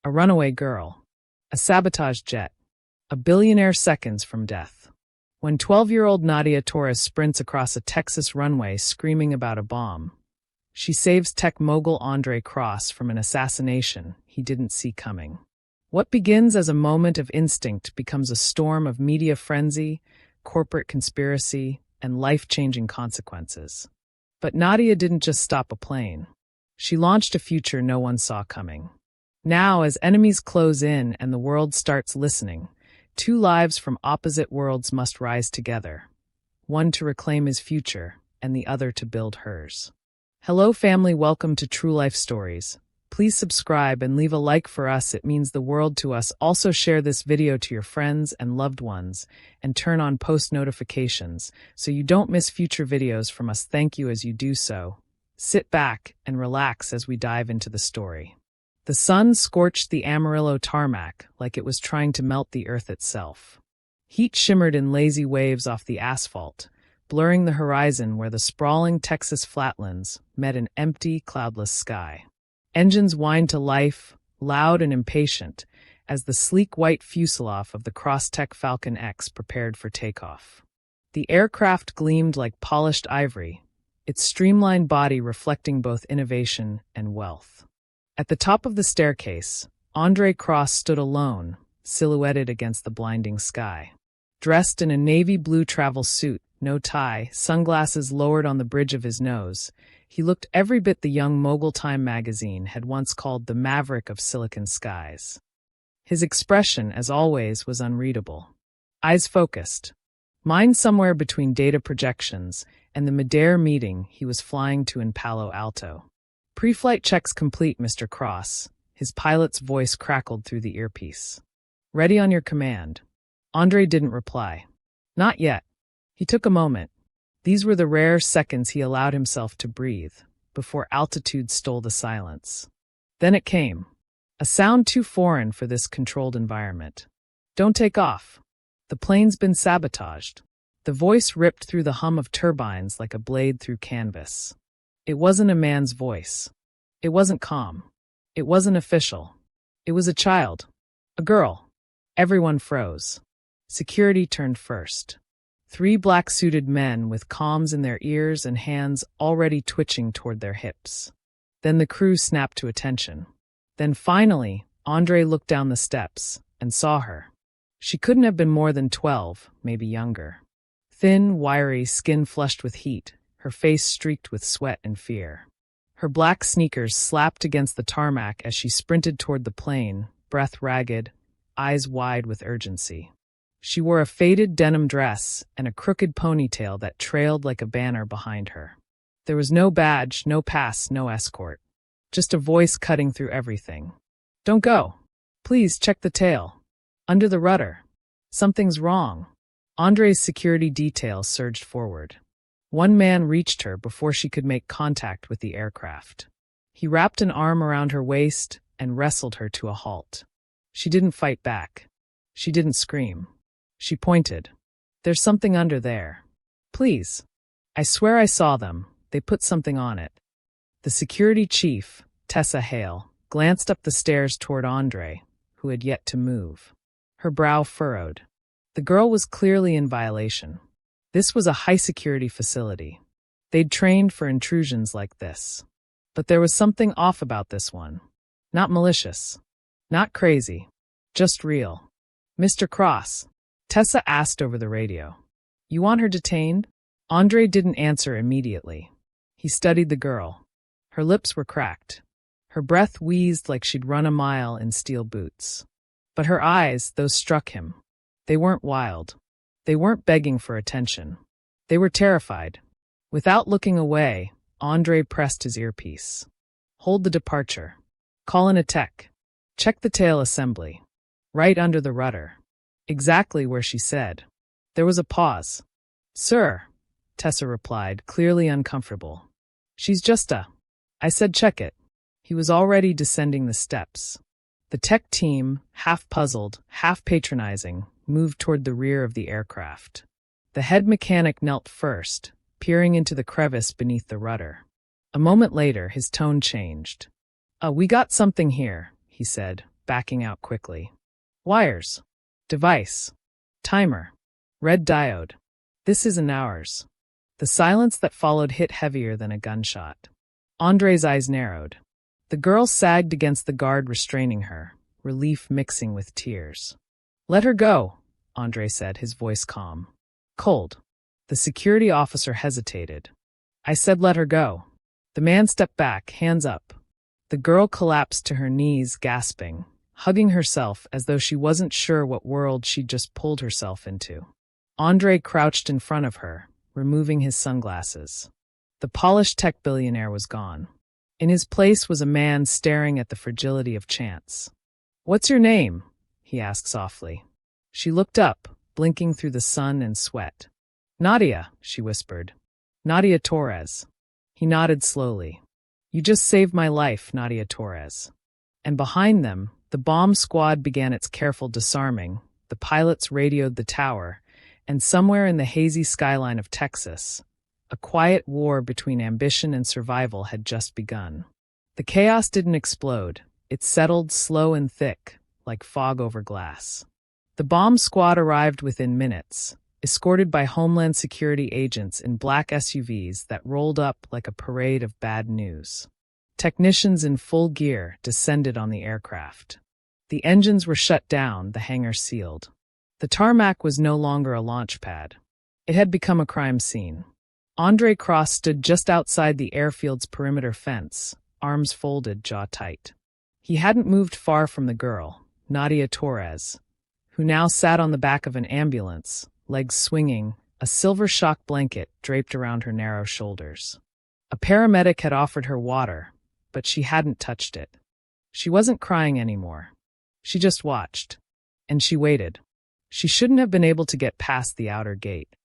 a runaway girl, a sabotaged jet, a billionaire seconds from death. When 12-year-old Nadia Torres sprints across a Texas runway screaming about a bomb, she saves tech mogul Andre Cross from an assassination he didn't see coming. What begins as a moment of instinct becomes a storm of media frenzy, corporate conspiracy, and life-changing consequences. But Nadia didn't just stop a plane. She launched a future no one saw coming. Now, as enemies close in and the world starts listening, two lives from opposite worlds must rise together, one to reclaim his future and the other to build hers. Hello family, welcome to True Life Stories. Please subscribe and leave a like for us, it means the world to us. Also share this video to your friends and loved ones and turn on post notifications so you don't miss future videos from us. Thank you as you do so. Sit back and relax as we dive into the story. The sun scorched the Amarillo tarmac like it was trying to melt the earth itself. Heat shimmered in lazy waves off the asphalt, blurring the horizon where the sprawling Texas flatlands met an empty, cloudless sky. Engines whined to life, loud and impatient, as the sleek white fuselage of the Crosstech Falcon X prepared for takeoff. The aircraft gleamed like polished ivory, its streamlined body reflecting both innovation and wealth. At the top of the staircase, Andre Cross stood alone, silhouetted against the blinding sky. Dressed in a navy blue travel suit, no tie, sunglasses lowered on the bridge of his nose, he looked every bit the young mogul Time magazine had once called the maverick of Silicon Skies. His expression, as always, was unreadable. Eyes focused. Mind somewhere between data projections and the Modezzy meeting he was flying to in Palo Alto. Pre-flight checks complete, Mr. Cross. His pilot's voice crackled through the earpiece. Ready on your command. Andre didn't reply. Not yet. He took a moment. These were the rare seconds he allowed himself to breathe, before altitude stole the silence. Then it came. A sound too foreign for this controlled environment. Don't take off. The plane's been sabotaged. The voice ripped through the hum of turbines like a blade through canvas. It wasn't a man's voice. It wasn't calm. It wasn't official. It was a child. A girl. Everyone froze. Security turned first. 3 black-suited men with comms in their ears and hands already twitching toward their hips. Then the crew snapped to attention. Then finally, Andre looked down the steps and saw her. She couldn't have been more than 12, maybe younger. Thin, wiry, skin flushed with heat, her face streaked with sweat and fear. Her black sneakers slapped against the tarmac as she sprinted toward the plane, breath ragged, eyes wide with urgency. She wore a faded denim dress and a crooked ponytail that trailed like a banner behind her. There was no badge, no pass, no escort. Just a voice cutting through everything. Don't go. Please check the tail. Under the rudder. Something's wrong. Andre's security detail surged forward. One man reached her before she could make contact with the aircraft. He wrapped an arm around her waist and wrestled her to a halt. She didn't fight back. She didn't scream. She pointed. There's something under there. Please. I swear I saw them. They put something on it. The security chief, Tessa Hale, glanced up the stairs toward Andre, who had yet to move. Her brow furrowed. The girl was clearly in violation. This was a high-security facility. They'd trained for intrusions like this. But there was something off about this one. Not malicious. Not crazy. Just real. Mr. Cross, Tessa asked over the radio. You want her detained? Andre didn't answer immediately. He studied the girl. Her lips were cracked. Her breath wheezed like she'd run a mile in steel boots. But her eyes, those struck him. They weren't wild. They weren't begging for attention. They were terrified. Without looking away, Andre pressed his earpiece. Hold the departure. Call in a tech. Check the tail assembly. Right under the rudder. Exactly where she said. There was a pause. Sir, Tessa replied, clearly uncomfortable. She's just a... I said check it. He was already descending the steps. The tech team, half puzzled, half patronizing, moved toward the rear of the aircraft. The head mechanic knelt first, peering into the crevice beneath the rudder. A moment later, his tone changed. We got something here, he said, backing out quickly. Wires. Device. Timer. Red diode. This isn't ours. The silence that followed hit heavier than a gunshot. Andre's eyes narrowed. The girl sagged against the guard restraining her, relief mixing with tears. "Let her go," Andre said, his voice calm. Cold. The security officer hesitated. "I said let her go." The man stepped back, hands up. The girl collapsed to her knees, gasping, hugging herself as though she wasn't sure what world she'd just pulled herself into. Andre crouched in front of her, removing his sunglasses. The polished tech billionaire was gone. In his place was a man staring at the fragility of chance. "What's your name?" he asked softly. She looked up, blinking through the sun and sweat. "Nadia," she whispered. "Nadia Torres." He nodded slowly. "You just saved my life, Nadia Torres." And behind them, the bomb squad began its careful disarming. The pilots radioed the tower, and somewhere in the hazy skyline of Texas, a quiet war between ambition and survival had just begun. The chaos didn't explode. It settled slow and thick, like fog over glass. The bomb squad arrived within minutes, escorted by Homeland Security agents in black SUVs that rolled up like a parade of bad news. Technicians in full gear descended on the aircraft. The engines were shut down, the hangar sealed. The tarmac was no longer a launch pad. It had become a crime scene. Andre Cross stood just outside the airfield's perimeter fence, arms folded, jaw tight. He hadn't moved far from the girl, Nadia Torres, who now sat on the back of an ambulance, legs swinging, a silver shock blanket draped around her narrow shoulders. A paramedic had offered her water, but she hadn't touched it. She wasn't crying anymore. She just watched. And she waited. She shouldn't have been able to get past the outer gate.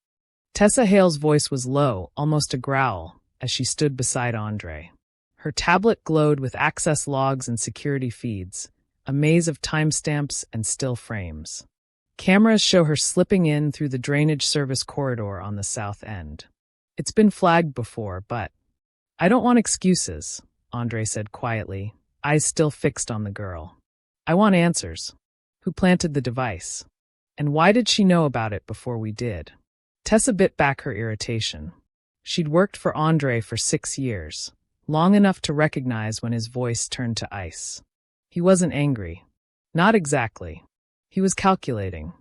Tessa Hale's voice was low, almost a growl, as she stood beside Andre. Her tablet glowed with access logs and security feeds, a maze of timestamps and still frames. Cameras show her slipping in through the drainage service corridor on the south end. "It's been flagged before, but—" "I don't want excuses," Andre said quietly, eyes still fixed on the girl. "I want answers. Who planted the device? And why did she know about it before we did?" Tessa bit back her irritation. She'd worked for Andre for 6 years, long enough to recognize when his voice turned to ice. He wasn't angry. Not exactly. He was calculating.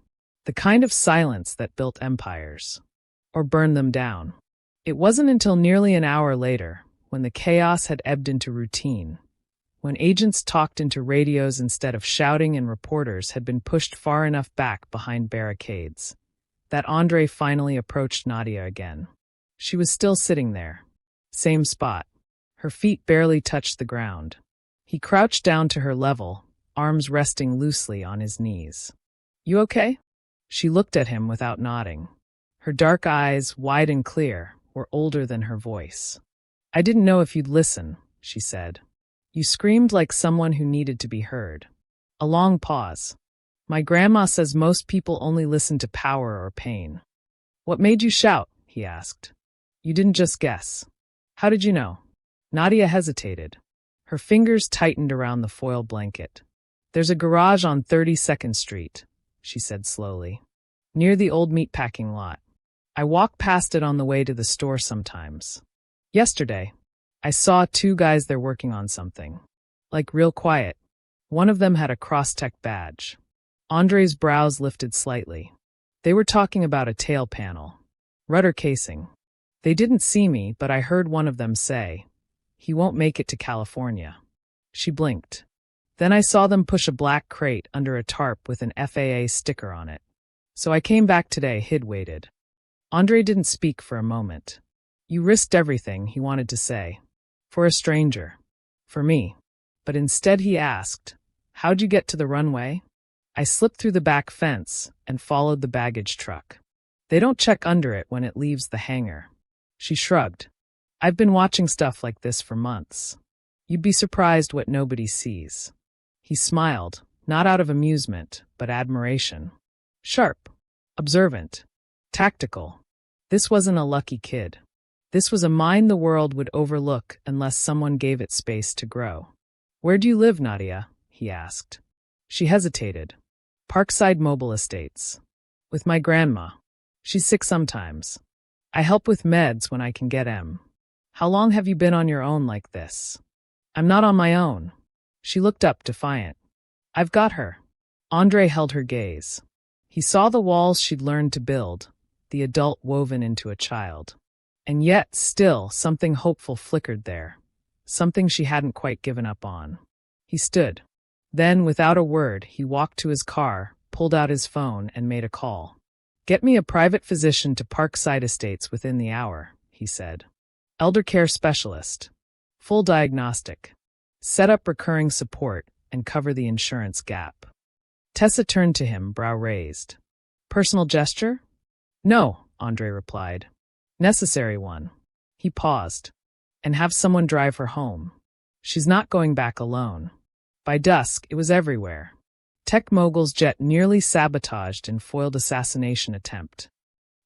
The kind of silence that built empires. Or burned them down. It wasn't until nearly an hour later, when the chaos had ebbed into routine, when agents talked into radios instead of shouting and reporters had been pushed far enough back behind barricades, that Andre finally approached Nadia again. She was still sitting there. Same spot. Her feet barely touched the ground. He crouched down to her level, arms resting loosely on his knees. "You okay?" She looked at him without nodding. Her dark eyes, wide and clear, were older than her voice. "I didn't know if you'd listen," she said. "You screamed like someone who needed to be heard." A long pause. "My grandma says most people only listen to power or pain." "What made you shout?" he asked. "You didn't just guess. How did you know?" Nadia hesitated. Her fingers tightened around the foil blanket. "There's a garage on 32nd Street, she said slowly. "Near the old meatpacking lot. I walk past it on the way to the store sometimes. Yesterday, I saw 2 guys there working on something. Like real quiet. One of them had a cross-tech badge." Andre's brows lifted slightly. "They were talking about a tail panel. Rudder casing. They didn't see me, but I heard one of them say, 'He won't make it to California.'" She blinked. "Then I saw them push a black crate under a tarp with an FAA sticker on it. So I came back today, waited." Andre didn't speak for a moment. "You risked everything," he wanted to say. "For a stranger. For me." But instead he asked, "How'd you get to the runway?" "I slipped through the back fence and followed the baggage truck. They don't check under it when it leaves the hangar." She shrugged. "I've been watching stuff like this for months. You'd be surprised what nobody sees." He smiled, not out of amusement, but admiration. Sharp. Observant. Tactical. This wasn't a lucky kid. This was a mind the world would overlook unless someone gave it space to grow. "Where do you live, Nadia?" he asked. She hesitated. Parkside Mobile Estates. With my grandma. She's sick sometimes. I help with meds when I can get 'em. How long have you been on your own like this? I'm not on my own. She looked up, defiant. I've got her. Andre held her gaze. He saw the walls she'd learned to build, the adult woven into a child. And yet, still, something hopeful flickered there. Something she hadn't quite given up on. He stood. Then, without a word, he walked to his car, pulled out his phone, and made a call. Get me a private physician to Parkside Estates within the hour, he said. Elder care specialist. Full diagnostic. Set up recurring support and cover the insurance gap. Tessa turned to him, brow raised. Personal gesture? No, Andre replied. Necessary one. He paused. And have someone drive her home. She's not going back alone. By dusk, it was everywhere. Tech mogul's jet nearly sabotaged in foiled assassination attempt.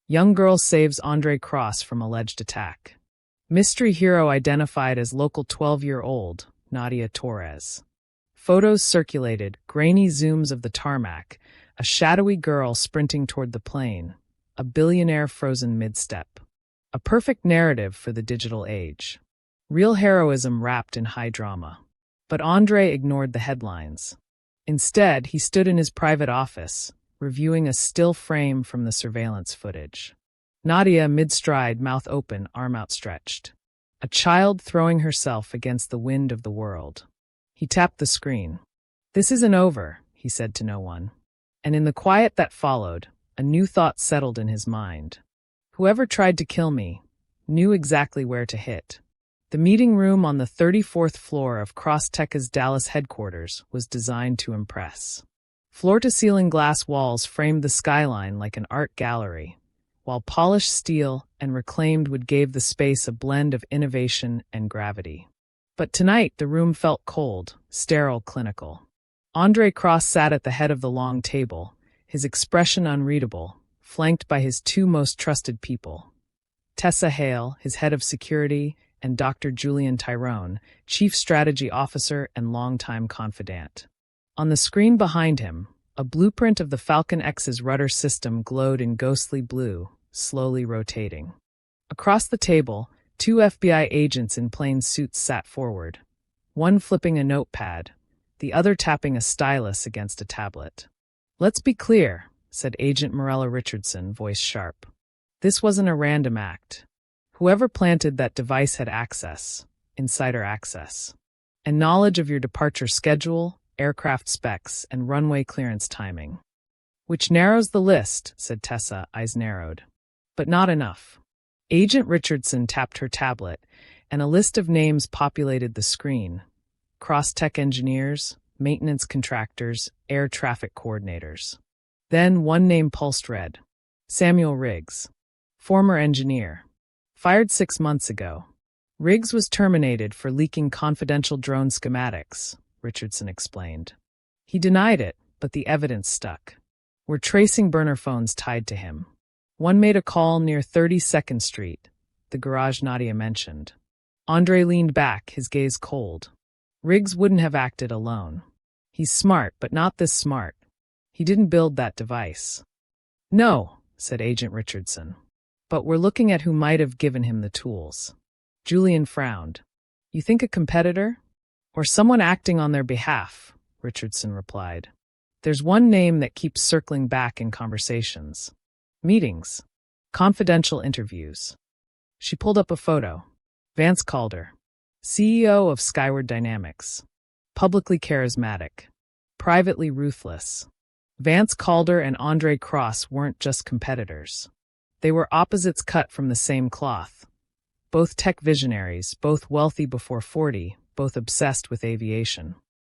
Young girl saves Andre Cross from alleged attack. Mystery hero identified as local 12-year-old, Nadia Torres. Photos circulated, grainy zooms of the tarmac, a shadowy girl sprinting toward the plane, a billionaire frozen mid-step. A perfect narrative for the digital age. Real heroism wrapped in high drama. But Andre ignored the headlines. Instead, he stood in his private office, reviewing a still frame from the surveillance footage. Nadia, mid-stride, mouth open, arm outstretched. A child throwing herself against the wind of the world. He tapped the screen. This isn't over, he said to no one. And in the quiet that followed, a new thought settled in his mind. Whoever tried to kill me knew exactly where to hit. The meeting room on the 34th floor of Crosstech's Dallas headquarters was designed to impress. Floor-to-ceiling glass walls framed the skyline like an art gallery, while polished steel and reclaimed wood gave the space a blend of innovation and gravity. But tonight the room felt cold, sterile, clinical. Andre Cross sat at the head of the long table, his expression unreadable, flanked by his two most trusted people. Tessa Hale, his head of security, and Dr. Julian Tyrone, chief strategy officer and longtime confidant. On the screen behind him, a blueprint of the Falcon X's rudder system glowed in ghostly blue, slowly rotating. Across the table, two FBI agents in plain suits sat forward, one flipping a notepad, the other tapping a stylus against a tablet. Let's be clear, said Agent Morella Richardson, voice sharp. This wasn't a random act. Whoever planted that device had access, insider access, and knowledge of your departure schedule, aircraft specs, and runway clearance timing. Which narrows the list, said Tessa, eyes narrowed. But not enough. Agent Richardson tapped her tablet, and a list of names populated the screen. Cross-tech engineers, maintenance contractors, air traffic coordinators. Then one name pulsed red. Samuel Riggs. Former engineer. Fired 6 months ago. Riggs was terminated for leaking confidential drone schematics, Richardson explained. He denied it, but the evidence stuck. We're tracing burner phones tied to him. One made a call near 32nd Street, the garage Nadia mentioned. Andre leaned back, his gaze cold. Riggs wouldn't have acted alone. He's smart, but not this smart. He didn't build that device. No, said Agent Richardson. But we're looking at who might have given him the tools. Julian frowned. You think a competitor? Or someone acting on their behalf, Richardson replied. There's one name that keeps circling back in conversations. Meetings. Confidential interviews. She pulled up a photo. Vance Calder. CEO of Skyward Dynamics. Publicly charismatic. Privately ruthless. Vance Calder and Andre Cross weren't just competitors. They were opposites cut from the same cloth. Both tech visionaries, both wealthy before 40, both obsessed with aviation.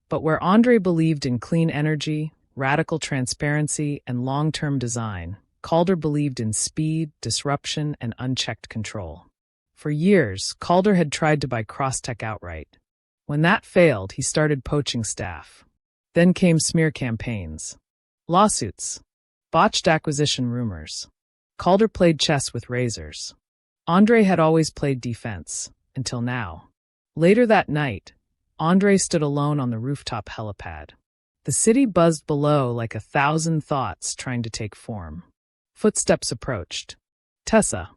But where Andre believed in clean energy, radical transparency, and long-term design, Calder believed in speed, disruption, and unchecked control. For years, Calder had tried to buy Crosstech outright. When that failed, he started poaching staff. Then came smear campaigns. Lawsuits. Botched acquisition rumors. Calder played chess with razors. Andre had always played defense, until now. Later that night, Andre stood alone on the rooftop helipad. The city buzzed below like 1,000 thoughts trying to take form. Footsteps approached. Tessa.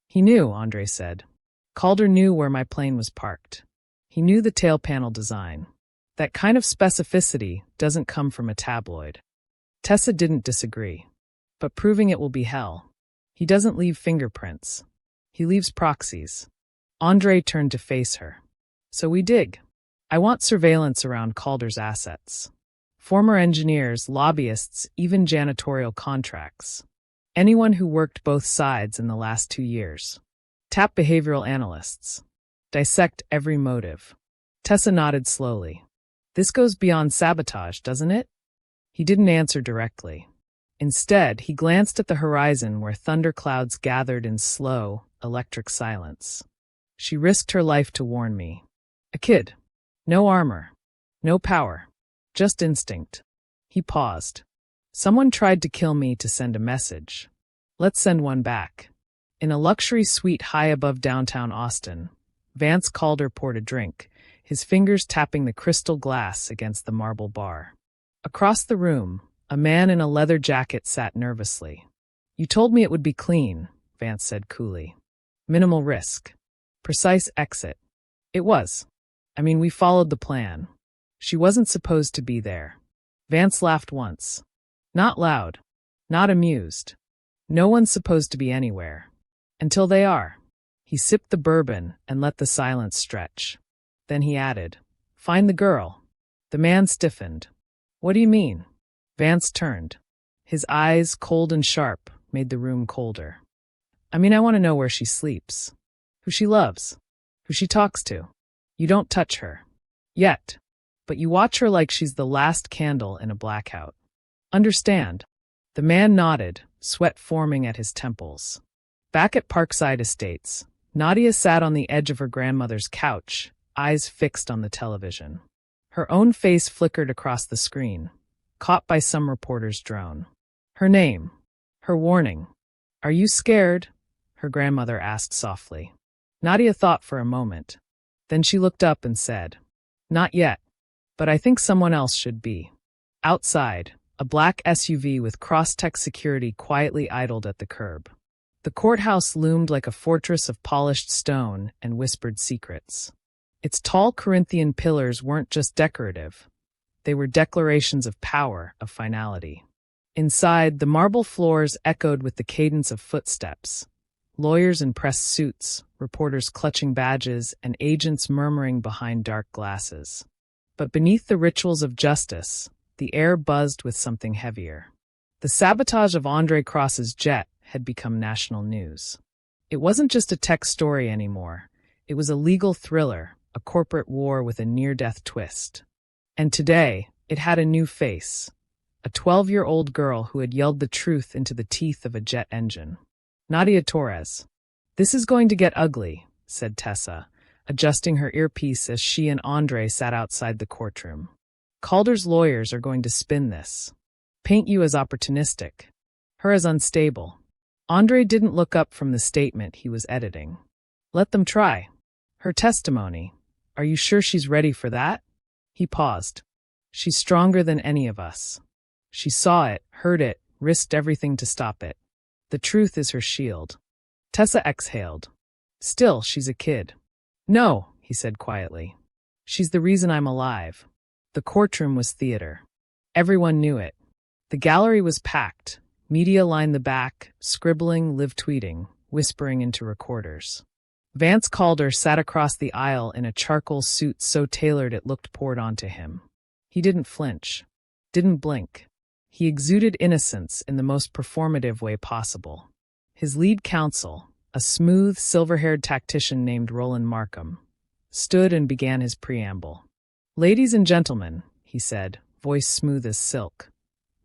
He knew, Andre said. Calder knew where my plane was parked. He knew the tail panel design. That kind of specificity doesn't come from a tabloid. Tessa didn't disagree. But proving it will be hell. He doesn't leave fingerprints. He leaves proxies. Andre turned to face her. So we dig. I want surveillance around Calder's assets. Former engineers, lobbyists, even janitorial contracts. Anyone who worked both sides in the last 2 years. Tap behavioral analysts. Dissect every motive. Tessa nodded slowly. This goes beyond sabotage, doesn't it? He didn't answer directly. Instead, he glanced at the horizon where thunderclouds gathered in slow, electric silence. She risked her life to warn me. A kid. No armor. No power. Just instinct. He paused. Someone tried to kill me to send a message. Let's send one back. In a luxury suite high above downtown Austin, Vance Calder poured a drink, his fingers tapping the crystal glass against the marble bar. Across the room, a man in a leather jacket sat nervously. You told me it would be clean, Vance said coolly. Minimal risk. Precise exit. It was. I mean, we followed the plan. She wasn't supposed to be there. Vance laughed once. Not loud. Not amused. No one's supposed to be anywhere. Until they are. He sipped the bourbon and let the silence stretch. Then he added, Find the girl. The man stiffened. What do you mean? Vance turned. His eyes, cold and sharp, made the room colder. I mean, I want to know where she sleeps. Who she loves. Who she talks to. You don't touch her. Yet. But you watch her like she's the last candle in a blackout. Understand? The man nodded, sweat forming at his temples. Back at Parkside Estates, Nadia sat on the edge of her grandmother's couch, eyes fixed on the television. Her own face flickered across the screen, caught by some reporter's drone. Her name. Her warning. Are you scared? Her grandmother asked softly. Nadia thought for a moment. Then she looked up and said, Not yet, but I think someone else should be. Outside, a black SUV with cross-tech security quietly idled at the curb. The courthouse loomed like a fortress of polished stone and whispered secrets. Its tall Corinthian pillars weren't just decorative. They were declarations of power, of finality. Inside, the marble floors echoed with the cadence of footsteps. Lawyers in pressed suits, reporters clutching badges, and agents murmuring behind dark glasses. But beneath the rituals of justice, the air buzzed with something heavier. The sabotage of Andre Cross's jet had become national news. It wasn't just a tech story anymore. It was a legal thriller, a corporate war with a near-death twist. And today, it had a new face. A 12-year-old girl who had yelled the truth into the teeth of a jet engine. Nadia Torres. This is going to get ugly, said Tessa, adjusting her earpiece as she and Andre sat outside the courtroom. Calder's lawyers are going to spin this. Paint you as opportunistic. Her as unstable. Andre didn't look up from the statement he was editing. Let them try. Her testimony. Are you sure she's ready for that? He paused. She's stronger than any of us. She saw it, heard it, risked everything to stop it. The truth is her shield. Tessa exhaled. Still, she's a kid. No, he said quietly. She's the reason I'm alive. The courtroom was theater. Everyone knew it. The gallery was packed. Media lined the back, scribbling, live-tweeting, whispering into recorders. Vance Calder sat across the aisle in a charcoal suit so tailored it looked poured onto him. He didn't flinch. Didn't blink. He exuded innocence in the most performative way possible. His lead counsel, a smooth, silver-haired tactician named Roland Markham, stood and began his preamble. Ladies and gentlemen, he said, voice smooth as silk,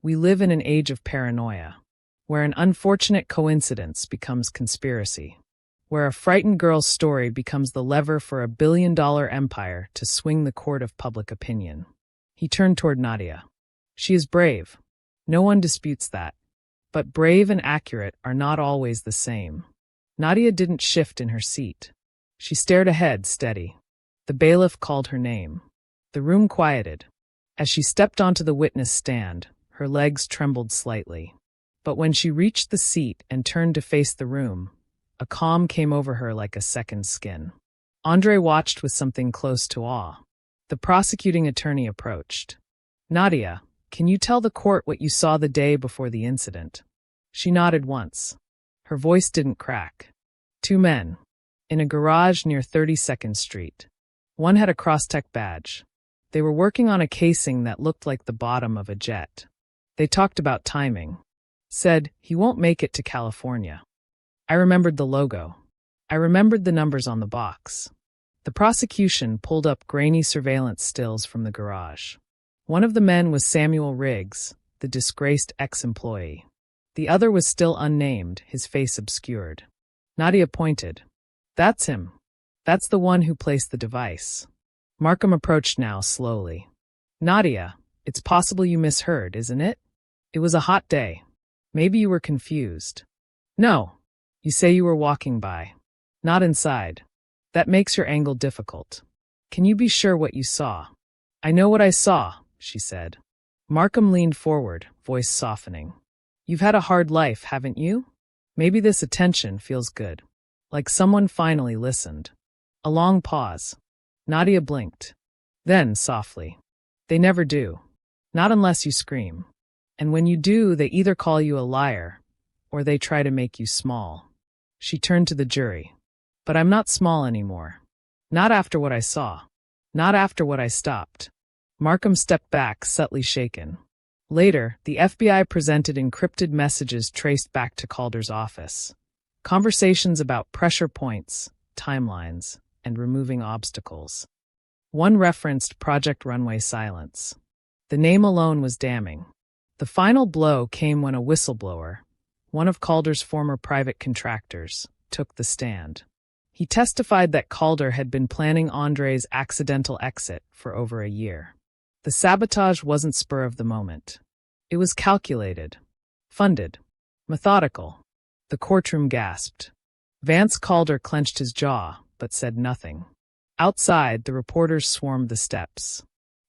we live in an age of paranoia, where an unfortunate coincidence becomes conspiracy, where a frightened girl's story becomes the lever for $1 billion empire to swing the court of public opinion. He turned toward Nadia. She is brave. No one disputes that. But brave and accurate are not always the same. Nadia didn't shift in her seat. She stared ahead, steady. The bailiff called her name. The room quieted. As she stepped onto the witness stand, her legs trembled slightly. But when she reached the seat and turned to face the room, a calm came over her like a second skin. Andre watched with something close to awe. The prosecuting attorney approached. "Nadia, can you tell the court what you saw the day before the incident?" She nodded once. Her voice didn't crack. "Two men. In a garage near 32nd Street. One had a Crosstech badge. They were working on a casing that looked like the bottom of a jet. They talked about timing. Said, he won't make it to California. I remembered the logo. I remembered the numbers on the box." The prosecution pulled up grainy surveillance stills from the garage. One of the men was Samuel Riggs, the disgraced ex-employee. The other was still unnamed, his face obscured. Nadia pointed. "That's him. That's the one who placed the device." Markham approached now, slowly. "Nadia, it's possible you misheard, isn't it? It was a hot day. Maybe you were confused." "No. You say you were walking by. Not inside. That makes your angle difficult. Can you be sure what you saw?" "I know what I saw," she said. Markham leaned forward, voice softening. "You've had a hard life, haven't you? Maybe this attention feels good. Like someone finally listened." A long pause. Nadia blinked. Then, softly. "They never do. Not unless you scream. And when you do, they either call you a liar, or they try to make you small." She turned to the jury. "But I'm not small anymore. Not after what I saw. Not after what I stopped." Markham stepped back, subtly shaken. Later, the FBI presented encrypted messages traced back to Calder's office. Conversations about pressure points, timelines, and removing obstacles. One referenced Project Runway Silence. The name alone was damning. The final blow came when a whistleblower, one of Calder's former private contractors, took the stand. He testified that Calder had been planning Andre's accidental exit for over a year. The sabotage wasn't spur of the moment. It was calculated, funded, methodical. The courtroom gasped. Vance Calder clenched his jaw, but said nothing. Outside, the reporters swarmed the steps.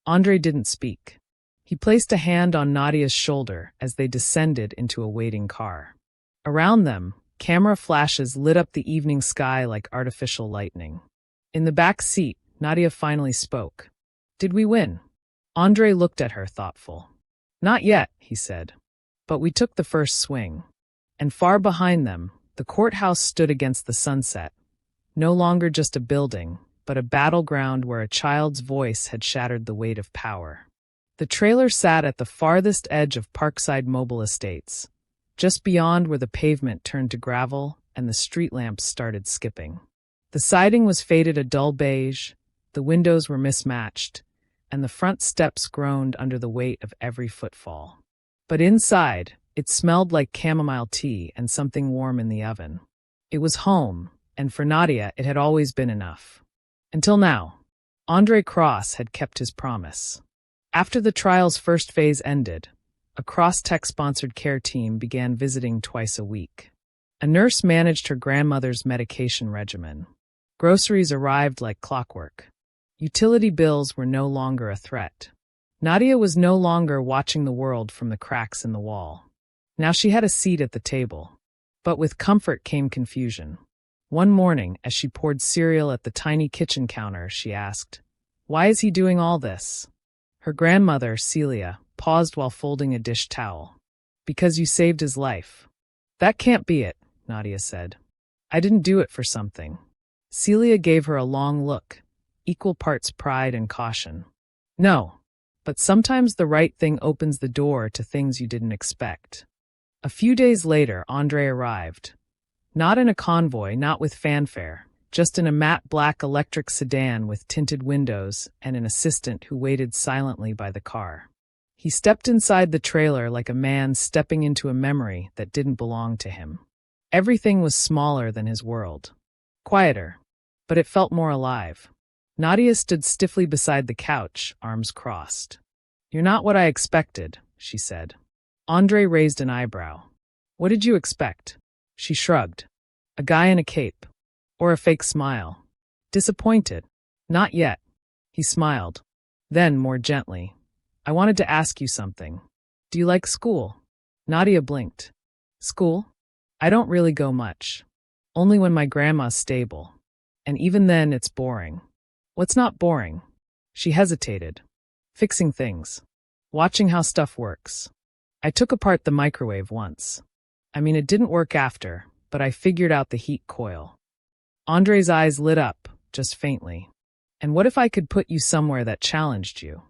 Andre didn't speak. He placed a hand on Nadia's shoulder as they descended into a waiting car. Around them, camera flashes lit up the evening sky like artificial lightning. In the back seat, Nadia finally spoke. "Did we win?" Andre looked at her, thoughtful. "Not yet," he said. "But we took the first swing." And far behind them, the courthouse stood against the sunset. No longer just a building, but a battleground where a child's voice had shattered the weight of power. The trailer sat at the farthest edge of Parkside Mobile Estates, just beyond where the pavement turned to gravel and the street lamps started skipping. The siding was faded a dull beige, the windows were mismatched, and the front steps groaned under the weight of every footfall. But inside, it smelled like chamomile tea and something warm in the oven. It was home, and for Nadia it had always been enough. Until now. Andre Cross had kept his promise. After the trial's first phase ended, a Crosstech-sponsored care team began visiting twice a week. A nurse managed her grandmother's medication regimen. Groceries arrived like clockwork. Utility bills were no longer a threat. Nadia was no longer watching the world from the cracks in the wall. Now she had a seat at the table. But with comfort came confusion. One morning, as she poured cereal at the tiny kitchen counter, she asked, "Why is he doing all this?" Her grandmother, Celia, paused while folding a dish towel. "Because you saved his life." "That can't be it," Nadia said. "I didn't do it for something." Celia gave her a long look, equal parts pride and caution. "No, but sometimes the right thing opens the door to things you didn't expect." A few days later, Andre arrived. Not in a convoy, not with fanfare, just in a matte black electric sedan with tinted windows and an assistant who waited silently by the car. He stepped inside the trailer like a man stepping into a memory that didn't belong to him. Everything was smaller than his world. Quieter, but it felt more alive. Nadia stood stiffly beside the couch, arms crossed. "You're not what I expected," she said. Andre raised an eyebrow. "What did you expect?" She shrugged. "A guy in a cape. Or a fake smile." "Disappointed?" "Not yet." He smiled. Then, more gently, I wanted to ask you something. Do you like school? Nadia blinked. School? I don't really go much. Only when my grandma's stable. And even then, it's boring. What's not boring? She hesitated. Fixing things. Watching how stuff works. I took apart the microwave once. I mean, it didn't work after, but I figured out the heat coil. Andre's eyes lit up, just faintly. And what if I could put you somewhere that challenged you?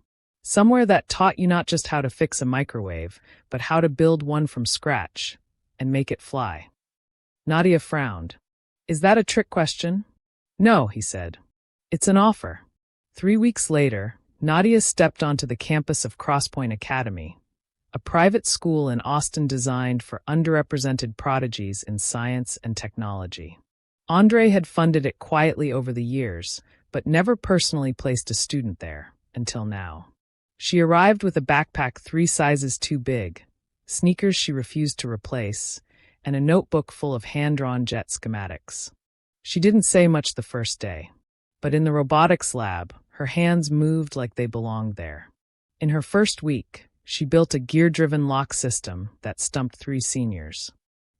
Somewhere that taught you not just how to fix a microwave, but how to build one from scratch and make it fly. Nadia frowned. Is that a trick question? No, he said. It's an offer. 3 weeks later, Nadia stepped onto the campus of Crosspoint Academy, a private school in Austin designed for underrepresented prodigies in science and technology. Andre had funded it quietly over the years, but never personally placed a student there, until now. She arrived with a backpack 3 sizes too big, sneakers she refused to replace, and a notebook full of hand-drawn jet schematics. She didn't say much the first day, but in the robotics lab, her hands moved like they belonged there. In her first week, she built a gear-driven lock system that stumped 3 seniors.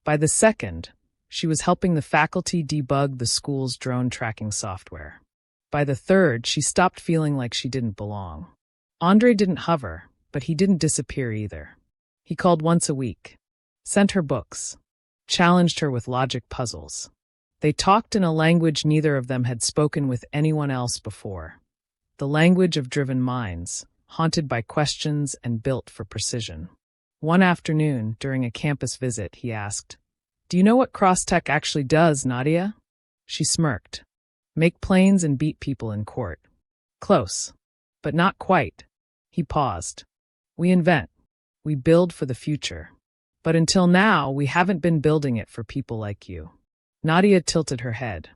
By the second, she was helping the faculty debug the school's drone tracking software. By the third, she stopped feeling like she didn't belong. Andre didn't hover, but he didn't disappear either. He called once a week, sent her books, challenged her with logic puzzles. They talked in a language neither of them had spoken with anyone else before. The language of driven minds, haunted by questions and built for precision. One afternoon, during a campus visit, he asked, "Do you know what CrossTech actually does, Nadia?" She smirked. "Make planes and beat people in court." Close, but not quite. He paused. "We invent. We build for the future. But until now, we haven't been building it for people like you." Nadia tilted her head.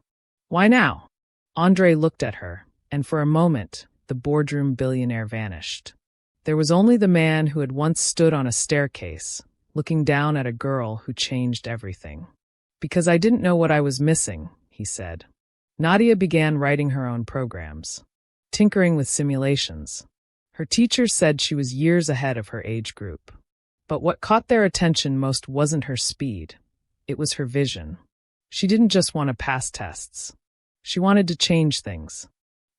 "Why now?" Andre looked at her, and for a moment, the boardroom billionaire vanished. There was only the man who had once stood on a staircase, looking down at a girl who changed everything. "Because I didn't know what I was missing," he said. Nadia began writing her own programs, tinkering with simulations. Her teachers said she was years ahead of her age group. But what caught their attention most wasn't her speed. It was her vision. She didn't just want to pass tests. She wanted to change things.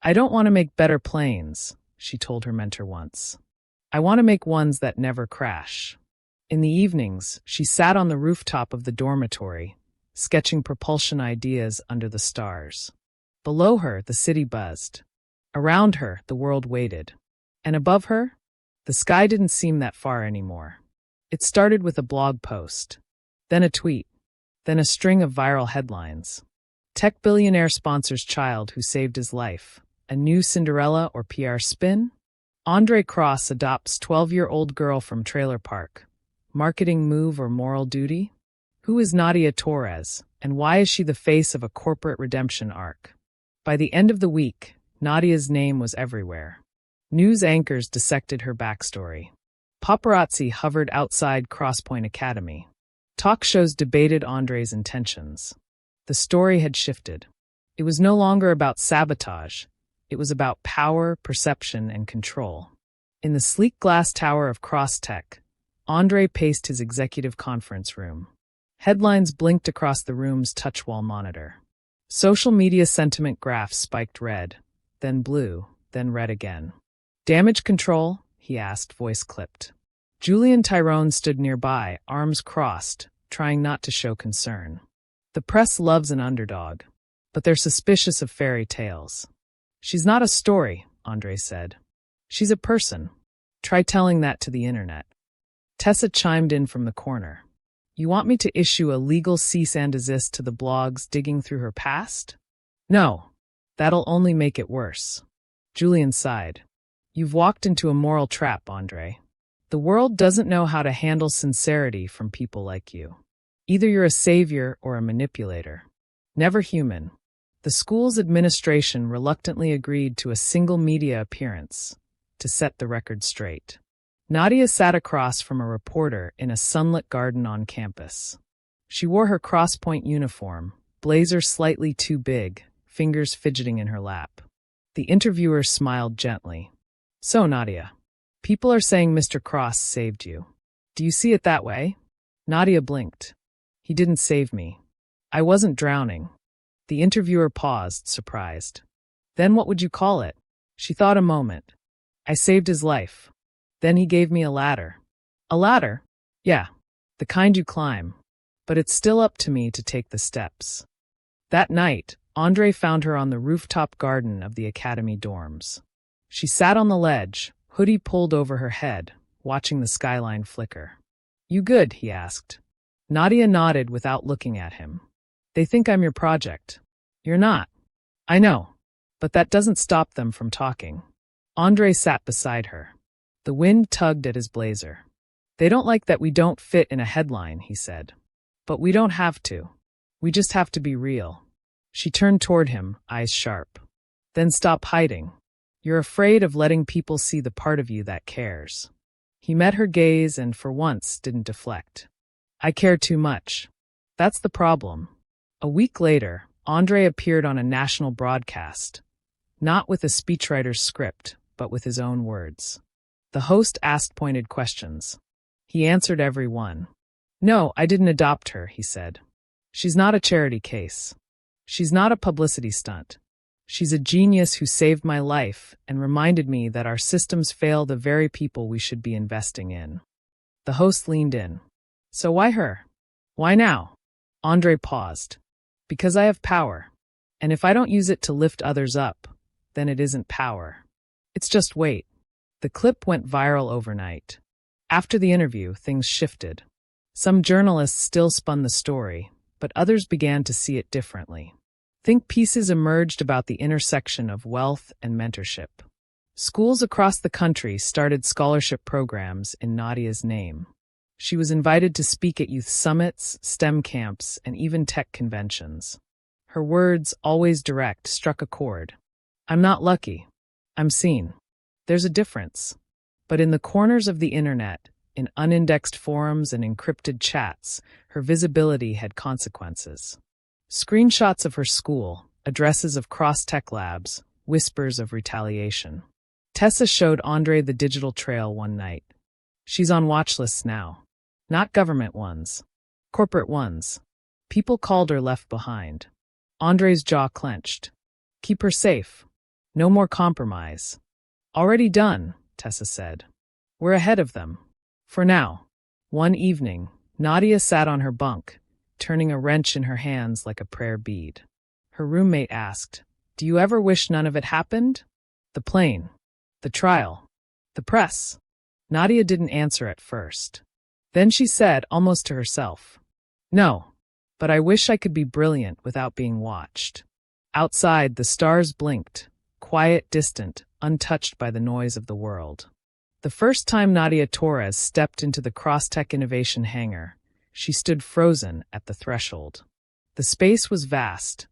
"I don't want to make better planes," she told her mentor once. "I want to make ones that never crash." In the evenings, she sat on the rooftop of the dormitory, sketching propulsion ideas under the stars. Below her, the city buzzed. Around her, the world waited. And above her, the sky didn't seem that far anymore. It started with a blog post, then a tweet, then a string of viral headlines. Tech billionaire sponsors child who saved his life. A new Cinderella or PR spin? Andre Cross adopts 12-year-old girl from trailer park. Marketing move or moral duty? Who is Nadia Torres, and why is she the face of a corporate redemption arc? By the end of the week, Nadia's name was everywhere. News anchors dissected her backstory. Paparazzi hovered outside Crosspoint Academy. Talk shows debated Andre's intentions. The story had shifted. It was no longer about sabotage. It was about power, perception, and control. In the sleek glass tower of CrossTech, Andre paced his executive conference room. Headlines blinked across the room's touch-wall monitor. Social media sentiment graphs spiked red, then blue, then red again. "Damage control?" he asked, voice clipped. Julian Tyrone stood nearby, arms crossed, trying not to show concern. The press loves an underdog, but they're suspicious of fairy tales. "She's not a story," Andre said. "She's a person. Try telling that to the internet." Tessa chimed in from the corner. "You want me to issue a legal cease and desist to the blogs digging through her past?" "No. That'll only make it worse." Julian sighed. "You've walked into a moral trap, Andre. The world doesn't know how to handle sincerity from people like you. Either you're a savior or a manipulator. Never human." The school's administration reluctantly agreed to a single media appearance to set the record straight. Nadia sat across from a reporter in a sunlit garden on campus. She wore her Crosspoint uniform, blazer slightly too big, fingers fidgeting in her lap. The interviewer smiled gently. "So, Nadia, People are saying Mr. Cross saved you. Do you see it that way? Nadia blinked. He didn't save me. I wasn't drowning. The interviewer paused, surprised. Then what would you call it? She thought a moment. I saved his life. Then he gave me a ladder. A ladder? Yeah, the kind you climb. But it's still up to me to take the steps. That night, Andre found her on the rooftop garden of the academy dorms. She sat on the ledge, hoodie pulled over her head, watching the skyline flicker. You good? He asked. Nadia nodded without looking at him. They think I'm your project. You're not. I know. But that doesn't stop them from talking. Andre sat beside her. The wind tugged at his blazer. They don't like that we don't fit in a headline, he said. But we don't have to. We just have to be real. She turned toward him, eyes sharp. Then stop hiding. You're afraid of letting people see the part of you that cares. He met her gaze and, for once, didn't deflect. I care too much. That's the problem. A week later, Andre appeared on a national broadcast. Not with a speechwriter's script, but with his own words. The host asked pointed questions. He answered every one. No, I didn't adopt her, he said. She's not a charity case. She's not a publicity stunt. She's a genius who saved my life and reminded me that our systems fail the very people we should be investing in. The host leaned in. So why her? Why now? Andre paused. Because I have power. And if I don't use it to lift others up, then it isn't power. It's just weight. The clip went viral overnight. After the interview, things shifted. Some journalists still spun the story, but others began to see it differently. Think pieces emerged about the intersection of wealth and mentorship. Schools across the country started scholarship programs in Nadia's name. She was invited to speak at youth summits, STEM camps, and even tech conventions. Her words, always direct, struck a chord. I'm not lucky. I'm seen. There's a difference. But in the corners of the internet, in unindexed forums and encrypted chats, her visibility had consequences. Screenshots of her school, addresses of cross-tech labs, whispers of retaliation. Tessa showed Andre the digital trail one night. She's on watch lists now. Not government ones. Corporate ones. People called her left behind. Andre's jaw clenched. Keep her safe. No more compromise. Already done, Tessa said. We're ahead of them. For now. One evening, Nadia sat on her bunk, turning a wrench in her hands like a prayer bead. Her roommate asked, Do you ever wish none of it happened? The plane. The trial. The press. Nadia didn't answer at first. Then she said, almost to herself, No, but I wish I could be brilliant without being watched. Outside, the stars blinked, quiet, distant, untouched by the noise of the world. The first time Nadia Torres stepped into the Crosstech Innovation hangar, she stood frozen at the threshold. The space was vast,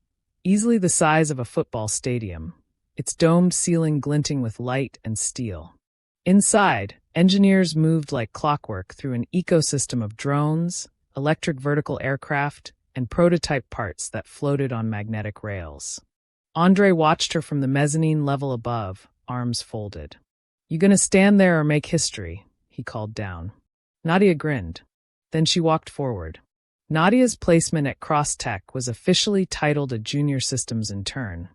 easily the size of a football stadium, its domed ceiling glinting with light and steel. Inside, engineers moved like clockwork through an ecosystem of drones, electric vertical aircraft, and prototype parts that floated on magnetic rails. Andre watched her from the mezzanine level above, arms folded. You gonna stand there or make history? He called down. Nadia grinned. Then she walked forward. Nadia's placement at Crosstech was officially titled a junior systems intern,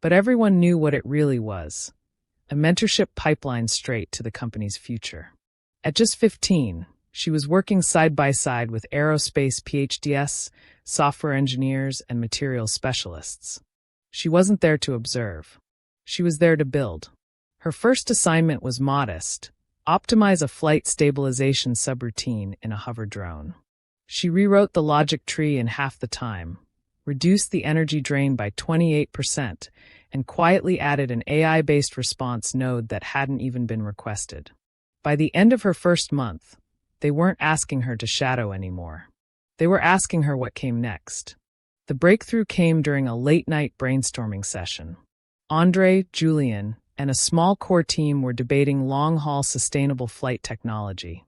but everyone knew what it really was. A mentorship pipeline straight to the company's future. At just 15, she was working side by side with aerospace PhDs, software engineers, and materials specialists. She wasn't there to observe. She was there to build. Her first assignment was modest: optimize a flight stabilization subroutine in a hover drone. She rewrote the logic tree in half the time, reduced the energy drain by 28%, and quietly added an AI-based response node that hadn't even been requested. By the end of her first month, they weren't asking her to shadow anymore. They were asking her what came next. The breakthrough came during a late-night brainstorming session. Andre, Julian, and a small core team were debating long-haul sustainable flight technology.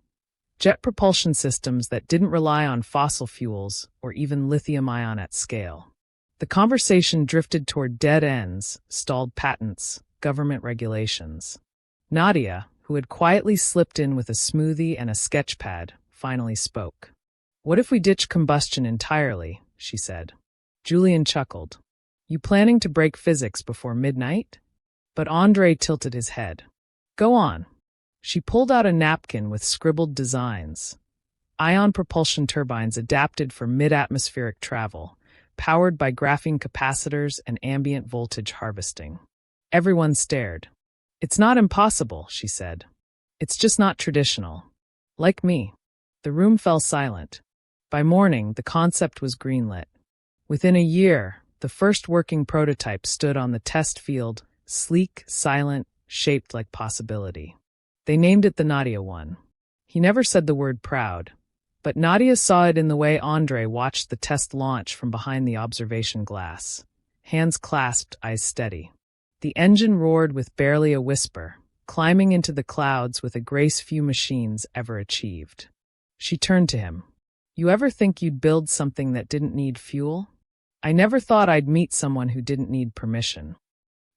Jet propulsion systems that didn't rely on fossil fuels or even lithium-ion at scale. The conversation drifted toward dead ends, stalled patents, government regulations. Nadia, who had quietly slipped in with a smoothie and a sketch pad, finally spoke. "What if we ditch combustion entirely?" she said. Julian chuckled. "You planning to break physics before midnight?" But Andre tilted his head. "Go on." She pulled out a napkin with scribbled designs. Ion propulsion turbines adapted for mid-atmospheric travel, powered by graphene capacitors and ambient voltage harvesting. Everyone stared. "It's not impossible," she said. "It's just not traditional. Like me." The room fell silent. By morning, the concept was greenlit. Within a year, the first working prototype stood on the test field, sleek, silent, shaped like possibility. They named it the Nadia one. He never said the word proud, but Nadia saw it in the way Andre watched the test launch from behind the observation glass. Hands clasped, eyes steady. The engine roared with barely a whisper, climbing into the clouds with a grace few machines ever achieved. She turned to him. "You ever think you'd build something that didn't need fuel? I never thought I'd meet someone who didn't need permission."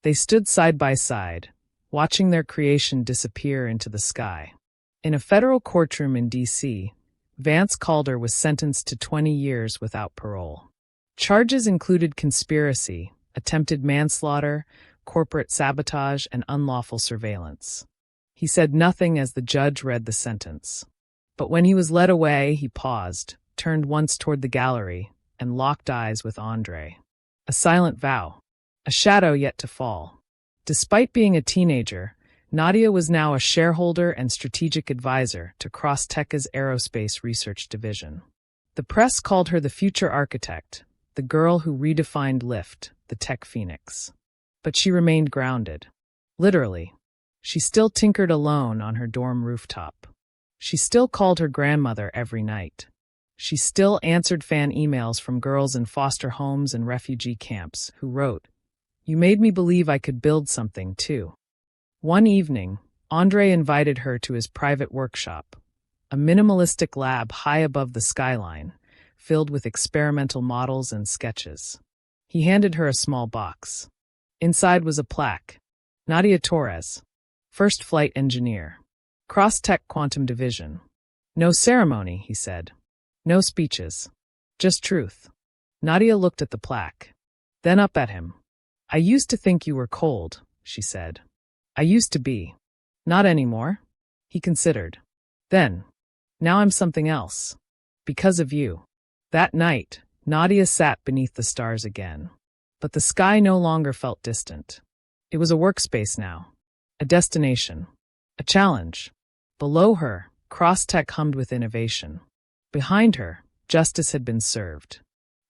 They stood side by side, watching their creation disappear into the sky. In a federal courtroom in D.C., Vance Calder was sentenced to 20 years without parole. Charges included conspiracy, attempted manslaughter, corporate sabotage, and unlawful surveillance. He said nothing as the judge read the sentence. But when he was led away, he paused, turned once toward the gallery, and locked eyes with Andre. A silent vow. A shadow yet to fall. Despite being a teenager, Nadia was now a shareholder and strategic advisor to Crosstech's aerospace research division. The press called her the future architect, the girl who redefined lift, the tech phoenix. But she remained grounded. Literally. She still tinkered alone on her dorm rooftop. She still called her grandmother every night. She still answered fan emails from girls in foster homes and refugee camps who wrote, "You made me believe I could build something, too." One evening, Andre invited her to his private workshop, a minimalistic lab high above the skyline, filled with experimental models and sketches. He handed her a small box. Inside was a plaque. Nadia Torres, first flight engineer. Crosstech Quantum Division. "No ceremony," he said. "No speeches. Just truth." Nadia looked at the plaque, then up at him. "I used to think you were cold," she said. "I used to be. Not anymore." He considered. "Then. Now I'm something else. Because of you." That night, Nadia sat beneath the stars again. But the sky no longer felt distant. It was a workspace now. A destination. A challenge. Below her, Crosstech hummed with innovation. Behind her, justice had been served.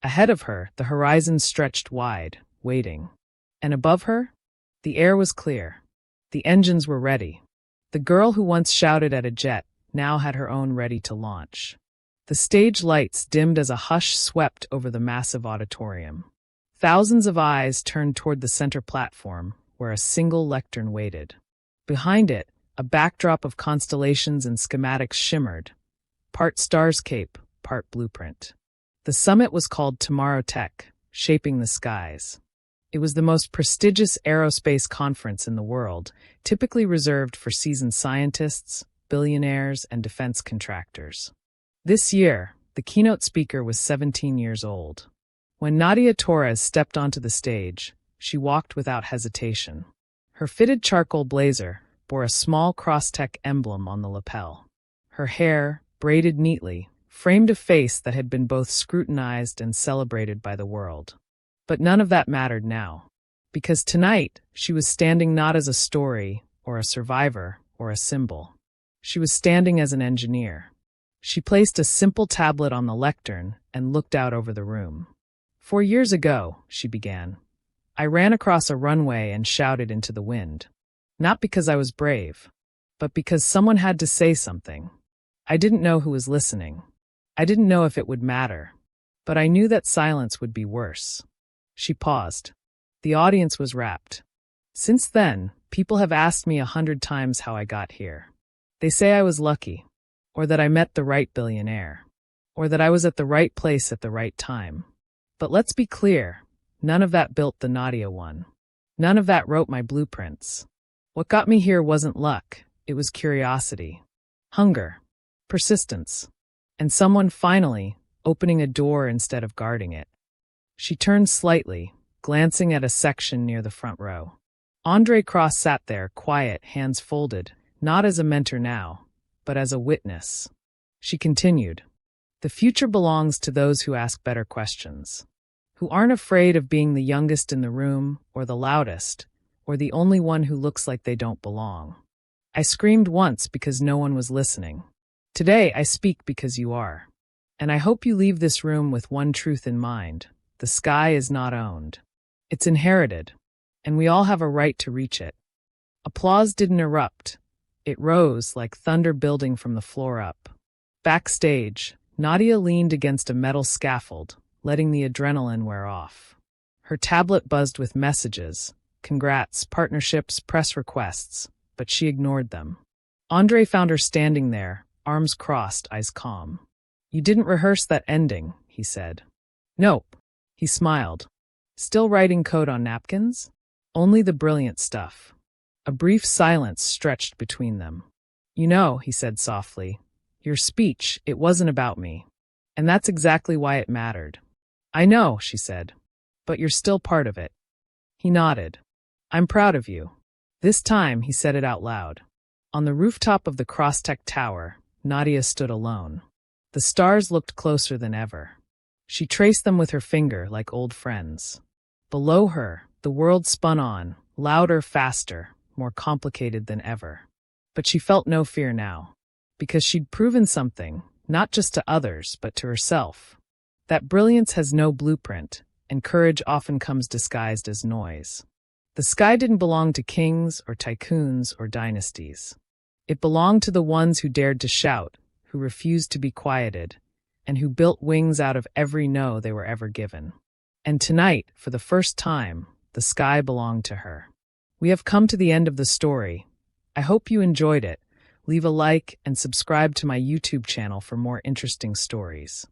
Ahead of her, the horizon stretched wide, waiting. And above her, the air was clear. The engines were ready. The girl who once shouted at a jet now had her own ready to launch. The stage lights dimmed as a hush swept over the massive auditorium. Thousands of eyes turned toward the center platform, where a single lectern waited. Behind it, a backdrop of constellations and schematics shimmered, part starscape, part blueprint. The summit was called Tomorrow Tech, Shaping the Skies. It was the most prestigious aerospace conference in the world, typically reserved for seasoned scientists, billionaires, and defense contractors. This year, the keynote speaker was 17 years old. When Nadia Torres stepped onto the stage, she walked without hesitation. Her fitted charcoal blazer bore a small Crosstech emblem on the lapel. Her hair, braided neatly, framed a face that had been both scrutinized and celebrated by the world. But none of that mattered now. Because tonight, she was standing not as a story, or a survivor, or a symbol. She was standing as an engineer. She placed a simple tablet on the lectern and looked out over the room. 4 years ago, she began, I ran across a runway and shouted into the wind. Not because I was brave, but because someone had to say something. I didn't know who was listening. I didn't know if it would matter. But I knew that silence would be worse. She paused. The audience was rapt. Since then, people have asked me 100 times how I got here. They say I was lucky, or that I met the right billionaire, or that I was at the right place at the right time. But let's be clear, none of that built the Nadia one. None of that wrote my blueprints. What got me here wasn't luck, It was curiosity, hunger, persistence, and someone finally opening a door instead of guarding it. She turned slightly, glancing at a section near the front row. Andre Cross sat there, quiet, hands folded, not as a mentor now, but as a witness. She continued, "The future belongs to those who ask better questions, who aren't afraid of being the youngest in the room, or the loudest, or the only one who looks like they don't belong." I screamed once because no one was listening. Today I speak because you are. And I hope you leave this room with one truth in mind. The sky is not owned. It's inherited, and we all have a right to reach it. Applause didn't erupt. It rose like thunder building from the floor up. Backstage, Nadia leaned against a metal scaffold, letting the adrenaline wear off. Her tablet buzzed with messages, congrats, partnerships, press requests, but she ignored them. Andre found her standing there, arms crossed, eyes calm. "You didn't rehearse that ending," he said. "Nope." He smiled. "Still writing code on napkins?" "Only the brilliant stuff." A brief silence stretched between them. "You know," he said softly, "your speech, it wasn't about me. And that's exactly why it mattered." "I know," she said, "but you're still part of it." He nodded. "I'm proud of you." This time he said it out loud. On the rooftop of the Crosstech Tower, Nadia stood alone. The stars looked closer than ever. She traced them with her finger like old friends. Below her, the world spun on, louder, faster, more complicated than ever. But she felt no fear now, because she'd proven something, not just to others, but to herself. That brilliance has no blueprint, and courage often comes disguised as noise. The sky didn't belong to kings or tycoons or dynasties. It belonged to the ones who dared to shout, who refused to be quieted, and who built wings out of every no they were ever given. And tonight, for the first time, the sky belonged to her. We have come to the end of the story. I hope you enjoyed it. Leave a like and subscribe to my YouTube channel for more interesting stories.